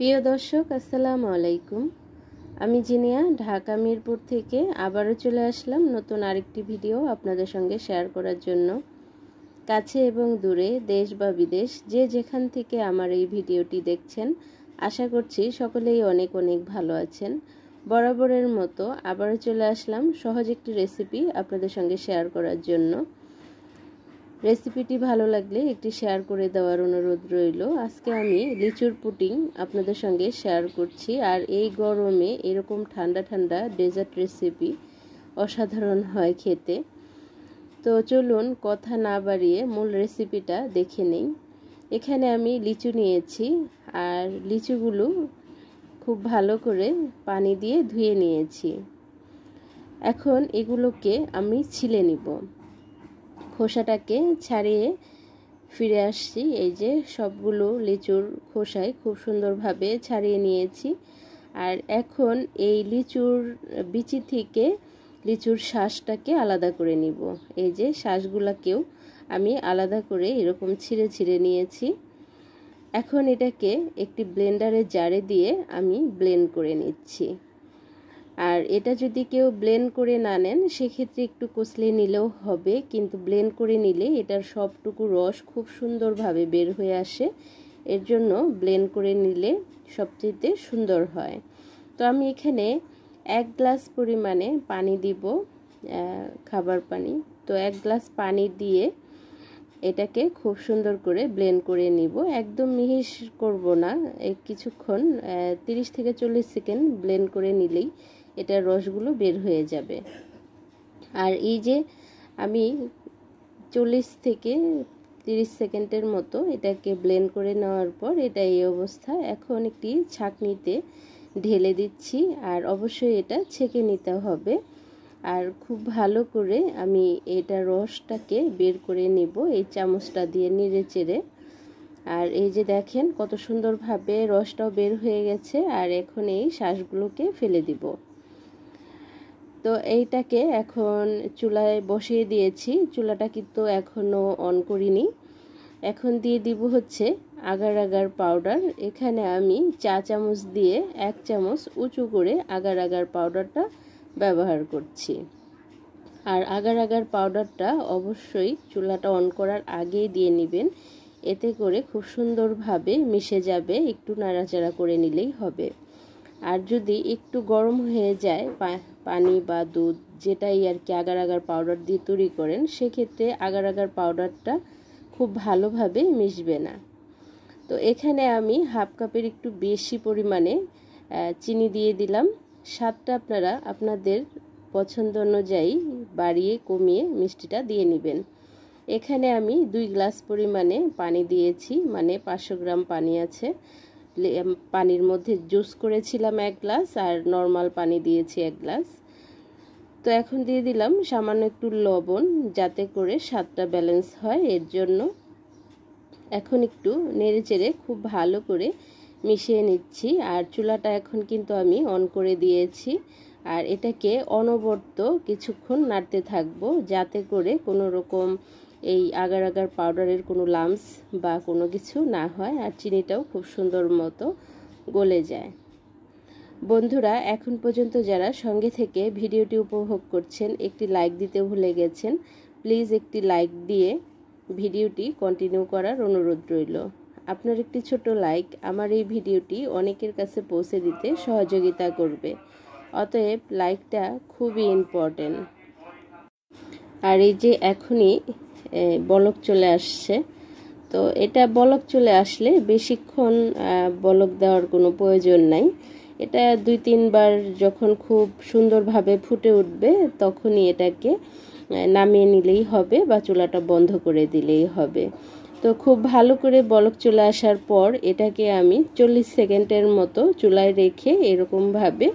প্রিয় দর্শক, আসসালামু আলাইকুম। আমি জিনিয়া ঢাকা মিরপুর থেকে আবারও চলে আসলাম নতুন আরেকটি ভিডিও আপনাদের সঙ্গে শেয়ার করার জন্য। কাছে এবং দূরে, দেশ বা বিদেশ, যে যেখান থেকে আমার এই ভিডিওটি দেখছেন, আশা করছি সকলেই অনেক অনেক ভালো আছেন। বরাবরের মতো আবারও চলে আসলাম সহজ একটি রেসিপি আপনাদের সঙ্গে শেয়ার করার জন্য। রেসিপিটি ভালো লাগলে একটি শেয়ার করে দেওয়ার অনুরোধ রইল। আজকে আমি লিচুর পুডিং আপনাদের সঙ্গে শেয়ার করছি। আর এই গরমে এরকম ঠান্ডা ঠান্ডা ডেজার্ট রেসিপি অসাধারণ হয় খেতে। তো চলুন কথা না বাড়িয়ে মূল রেসিপিটা দেখে নেই। এখানে আমি লিচু নিয়েছি, আর লিচুগুলো খুব ভালো করে পানি দিয়ে ধুয়ে নিয়েছি। এখন এগুলোকে আমি ছিলে নিব। খোসাটাকে ছাড়িয়ে ফিরে আসছি। এই যে সবগুলো লিচুর খোসাই খুব সুন্দরভাবে ছাড়িয়ে নিয়েছি। আর এখন এই লিচুর বিচি থেকে লিচুর শাঁসটাকে আলাদা করে নিব। এই যে শাঁসগুলোকেও আমি আলাদা করে এরকম ছিঁড়ে ছিঁড়ে নিয়েছি। এখন এটাকে একটি ব্লেন্ডারের জারে দিয়ে আমি ব্লেন্ড করে নিচ্ছি। আর এটা যদি কেউ ব্লেন্ড করে না নেন, সেক্ষেত্রে একটু কষলে নিলেও হবে, কিন্তু ব্লেন্ড করে নিলে এটার সবটুকু রস খুব সুন্দরভাবে বের হয়ে আসে। এর জন্য ব্লেন্ড করে নিলে সবচেয়ে সুন্দর হয়। তো আমি এখানে 1 গ্লাস পরিমাণে পানি দিব, খাবার পানি। তো 1 গ্লাস পানি দিয়ে এটাকে খুব সুন্দর করে ব্লেন্ড করে নিব। একদম মিহিস করব না, কিছুক্ষণ 30 থেকে 40 সেকেন্ড ব্লেন্ড করে নিলেই এটার রসগুলো বের হয়ে যাবে। আর এই যে আমি 40 থেকে 30 সেকেন্ডের মতো এটাকে ব্লেন্ড করে নেওয়ার পর এটা এই অবস্থা। এখন একটি ছাঁকনিতে ঢেলে দিচ্ছি, আর অবশ্যই এটা ছেঁকে নিতে হবে। আর খুব ভালো করে আমি এটা রসটাকে বের করে নিব এই চামচটা দিয়ে নেড়ে চেড়ে। আর এই যে দেখেন কত সুন্দরভাবে রসটাও বের হয়ে গেছে। আর এখন এই শাঁসগুলোকে ফেলে দিব। তো এইটাকে এখন চুলায় বসিয়ে দিয়েছি। চুলাটা কিন্তু এখনও অন করিনি। এখন দিয়ে দিব হচ্ছে আগার আগার পাউডার। এখানে আমি চা চামচ দিয়ে 1 চামচ উঁচু করে আগার আগার পাউডারটা ব্যবহার করছি। আর আগার আগার পাউডারটা অবশ্যই চুলাটা অন করার আগেই দিয়ে নেবেন, এতে করে খুব সুন্দরভাবে মিশে যাবে। একটু নাড়াচাড়া করে নিলেই হবে। আর যদি একটু গরম হয়ে যায় পানি বা দুধ, যেটাই আর কি আগার আগার পাউডার দিয়ে তৈরি করেন, সেক্ষেত্রে আগার আগার পাউডারটা খুব ভালোভাবে মিশবে না। তো এখানে আমি হাফ কাপের একটু বেশি পরিমাণে চিনি দিয়ে দিলাম। স্বাদটা আপনারা আপনাদের পছন্দ অনুযায়ী বাড়িয়ে কমিয়ে মিষ্টিটা দিয়ে নেবেন। এখানে আমি 2 গ্লাস পরিমাণে পানি দিয়েছি, মানে 500 গ্রাম পানি আছে। পানির মধ্যে জুস করেছিলাম 1 গ্লাস, আর নর্মাল পানি দিয়েছি 1 গ্লাস। তো এখন দিয়ে দিলাম সামান্য একটু লবণ, যাতে করে স্বাদটা ব্যালেন্স হয়, এর জন্য। এখন একটু নেড়েচেড়ে খুব ভালো করে মিশিয়ে নিচ্ছি। আর চুলাটা এখন কিন্তু আমি অন করে দিয়েছি। আর এটাকে অনবরত কিছুক্ষণ নাড়তে থাকবো, যাতে করে কোনো রকম এই আগার আগার পাউডারের কোনো লাম্পস বা কোনো কিছু না হয়, আর চিনিটাও খুব সুন্দর মতো গলে যায়। বন্ধুরা, এখন পর্যন্ত যারা সঙ্গে থেকে ভিডিওটি উপভোগ করছেন, একটি লাইক দিতে ভুলে গেছেন। প্লিজ একটি লাইক দিয়ে ভিডিওটি কন্টিনিউ করার অনুরোধ রইল। আপনার একটি ছোট লাইক আমার এই ভিডিওটি অনেকের কাছে পৌঁছে দিতে সহযোগিতা করবে। অতএব লাইকটা খুবই ইম্পর্টেন্ট। আর এই যে এখনই বলক চলে আসছে। তো এটা বলক চলে আসলে বেশিক্ষণ বলক দেওয়ার কোনো প্রয়োজন নাই। এটা 2-3 বার যখন খুব সুন্দরভাবে ফুটে উঠবে, তখনই এটাকে নামিয়ে নিলেই হবে, বা চুলাটা বন্ধ করে দিলেই হবে। তো খুব ভালো করে বলক চলে আসার পর এটাকে আমি 40 সেকেন্ডের মতো চুলায় রেখে এরকমভাবে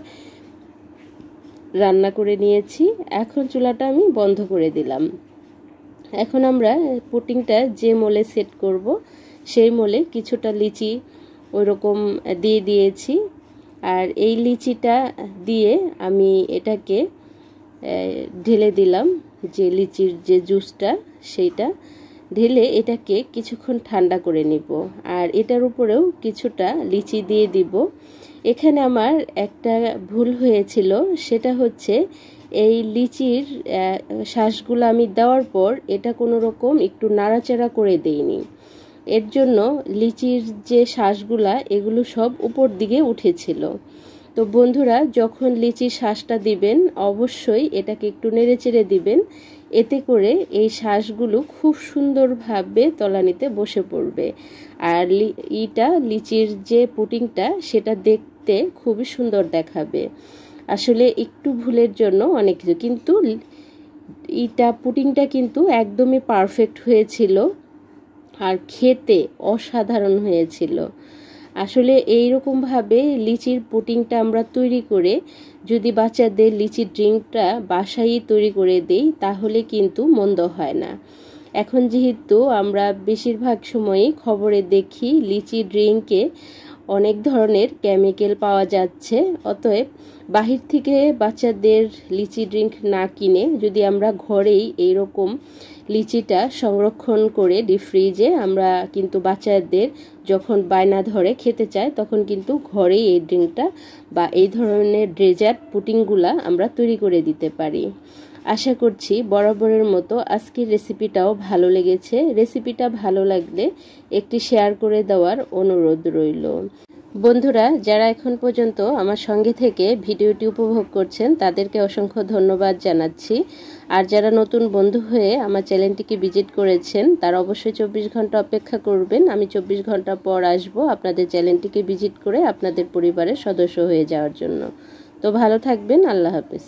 রান্না করে নিয়েছি। এখন চুলাটা আমি বন্ধ করে দিলাম। এখন আমরা পুডিংটা যে মোলে সেট করব, সেই মোলে কিছুটা লিচি ওইরকম দিয়ে দিয়েছি। আর এই লিচিটা দিয়ে আমি এটাকে ঢেলে দিলাম, যে লিচির যে জুসটা সেইটা ঢেলে এটাকে কিছুক্ষণ ঠান্ডা করে নিব। আর এটার উপরেও কিছুটা লিচি দিয়ে দিব। এখানে আমার একটা ভুল হয়েছিল, সেটা হচ্ছে এই লিচির শ্বাসগুলো আমি দেওয়ার পর এটা কোনো রকম একটু নাড়াচাড়া করে দেইনি। এর জন্য লিচির যে শ্বাসগুলা এগুলো সব উপর দিকে উঠেছিল। তো বন্ধুরা, যখন লিচির শ্বাসটা দিবেন অবশ্যই এটাকে একটু নেড়েচেড়ে দিবেন, এতে করে এই শ্বাসগুলো খুব সুন্দরভাবে তলানিতে বসে পড়বে। আর লিচির যে পুডিংটা সেটা দেখতে খুবই সুন্দর দেখাবে। আসলে একটু ভুলের জন্য অনেক কিছু, কিন্তু পুডিংটা কিন্তু একদমই পারফেক্ট হয়েছিল আর খেতে অসাধারণ হয়েছিল। আসলে এইরকমভাবে লিচির পুডিংটা আমরা তৈরি করে যদি বাচ্চাদের লিচির ড্রিঙ্কটা বাসায় তৈরি করে দেই তাহলে কিন্তু মন্দ হয় না। এখন যেহেতু আমরা বেশিরভাগ সময়ই খবরে দেখি লিচি ড্রিঙ্কে অনেক ধরনের কেমিক্যাল পাওয়া যাচ্ছে, অতএব বাহির থেকে বাচ্চাদের লিচি ড্রিঙ্ক না কিনে যদি আমরা ঘরেই এইরকম লিচিটা সংরক্ষণ করে ডিপ ফ্রিজে আমরা কিন্তু বাচ্চাদের যখন বায়না ধরে খেতে চায় তখন কিন্তু ঘরেই এই ড্রিঙ্কটা বা এই ধরনের ডেজার্ট পুডিংগুলা আমরা তৈরি করে দিতে পারি। আশা করছি বরাবরের মতো আজকের রেসিপিটাও ভালো লেগেছে। রেসিপিটা ভালো লাগলে একটি শেয়ার করে দেওয়ার অনুরোধ রইল। বন্ধুরা, যারা এখন পর্যন্ত আমার সঙ্গে থেকে ভিডিওটি উপভোগ করছেন তাদেরকে অসংখ্য ধন্যবাদ জানাচ্ছি। আর যারা নতুন বন্ধু হয়ে আমার চ্যানেলটিকে ভিজিট করেছেন তারা অবশ্যই 24 ঘন্টা অপেক্ষা করবেন। আমি 24 ঘন্টা পর আসব আপনাদের চ্যানেলটিকে ভিজিট করে আপনাদের পরিবারের সদস্য হয়ে যাওয়ার জন্য। তো ভালো থাকবেন। আল্লাহ হাফেজ।